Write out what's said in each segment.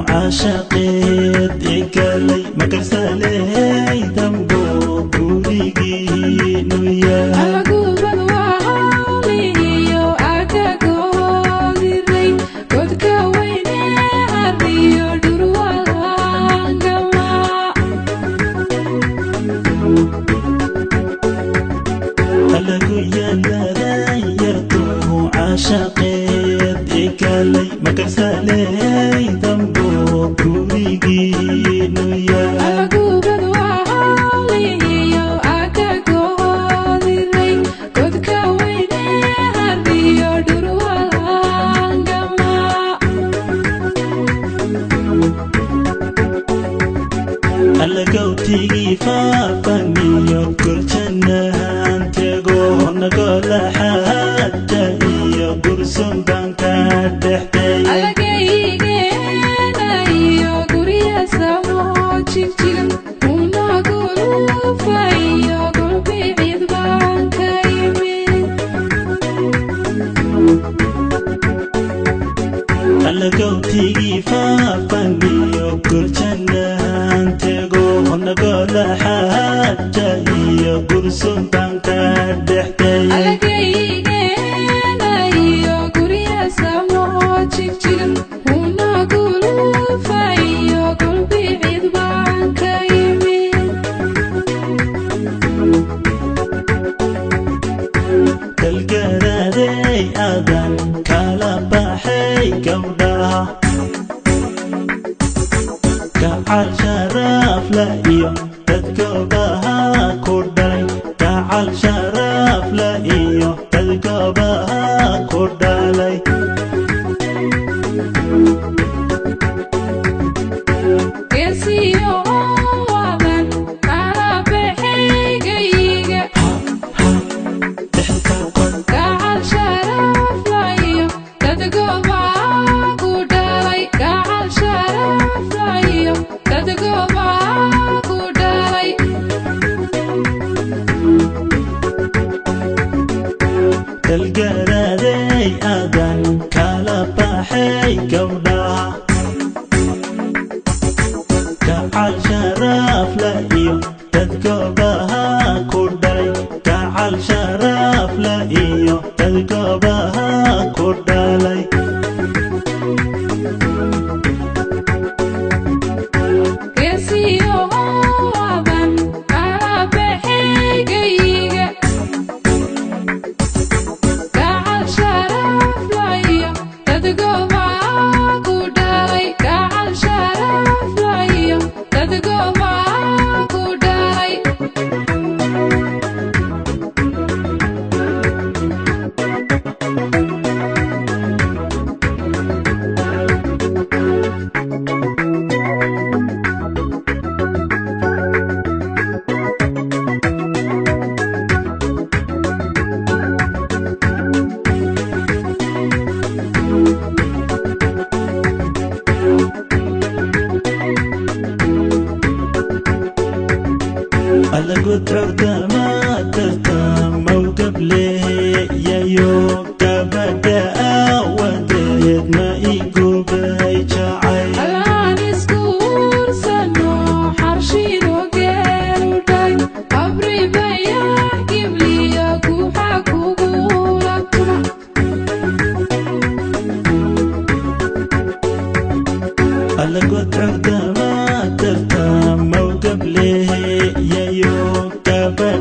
عاشقت إكلي مكرسالي دمبو كوريجي نويا عاشقت إكلي مكرسالي دمبو كوريجي نويا alagawtigii faafaniyo gurjanaantago nagola xaada iyo gursun baan ka dhexday alagaygeena iyo gurya samo jigjigan unagulufa iyo golbicid baan ka yimid alagawtigii faafaniyo gurjanaantago nagola xaada iyo gursun baan ka dhexday alagaygeena iyo gurya samo jigjigan unagulufa iyo golbicid baan ka yimid dalgaraaday adan kala baxay gabdhaha gacal sharaf la iyo dadkoobaha ku dhalay gacal sharaf la iyo dadkoobaha ku dhalay geesiyo wadan kala baxaygayga gacal sharaf la iyo dadkoobaha ku dhalay gacal sharaf la iyo dadkoobaha ku dhalay dalgaraaday adan kala baxay gabdhaha gacal sharaf la iyo dadkoobaha ku dhalay gacal sharaf la iyo dadkoobaha ku dhalay geesiyo wadan kala baxaygayga gacal sharaf la iyo dadkoobaha ku dhalay gacal sharaf la iyo dadkoobaha ku dhalay alagu tacda ma tartamo gable yayo gabadha awadeed ma igubay jacay alaan iskuursano xarshido geeludhay abribaya gibliya guuxa kugula tuma alagu tacda ma tartamo gable yayo gabadha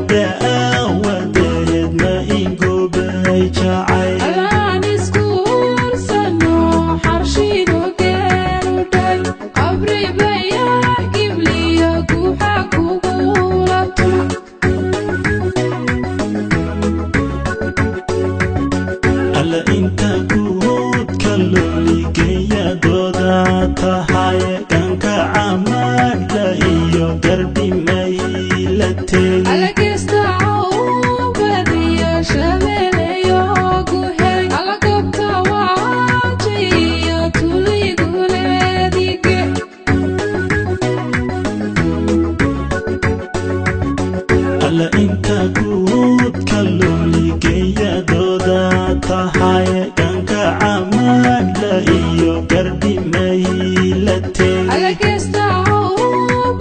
la inta guud kalluuligeeya dooda tahay dhanka camaadla iyo garbi maylatay alagesta oo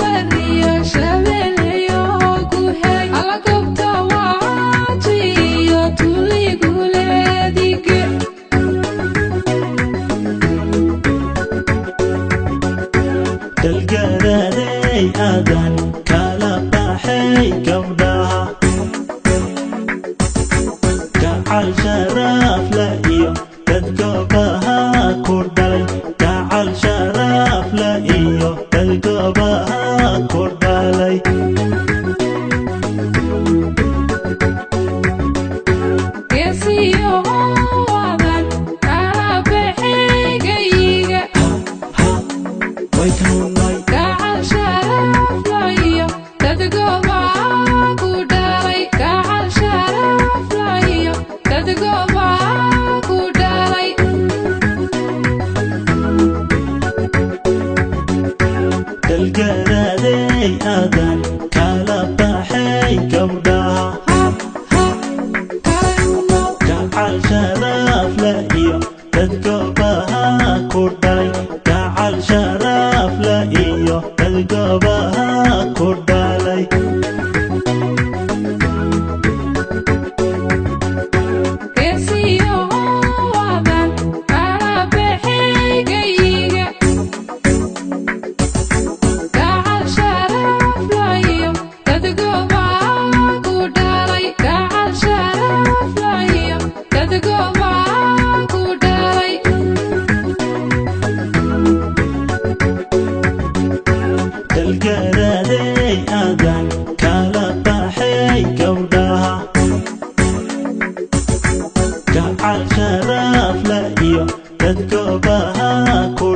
bariyo shabeelyo ku hay alagobta waajiyo tuliguleedige dalgaraday adan kala baxay gabdhaha gacal sharaf la iyo dad goobaha ku dhalay gacal sharaf la iyo dad goobaha ku dhalay geesiyo wadan kala baxaygayiga way tunay gacal sharaf layo dad goobaha ku dhalay gacal sharaf layo dad goobaha ku dhalay dalgaraday adan kala baxay gabdhaha gacal sharaf la iyo dad goobaha ku dhalay gacal sharaf la iyo dad goobaha ku dhalay geesiyo wadan kala baxaygayiga gacal sharaf layo dad goobaha ku dhalay gacal sharaf layo dad goobaha ku dhalay dalgaraday adan kala baxay gabdhaha gacal sharaf la iyo dad goobaha ku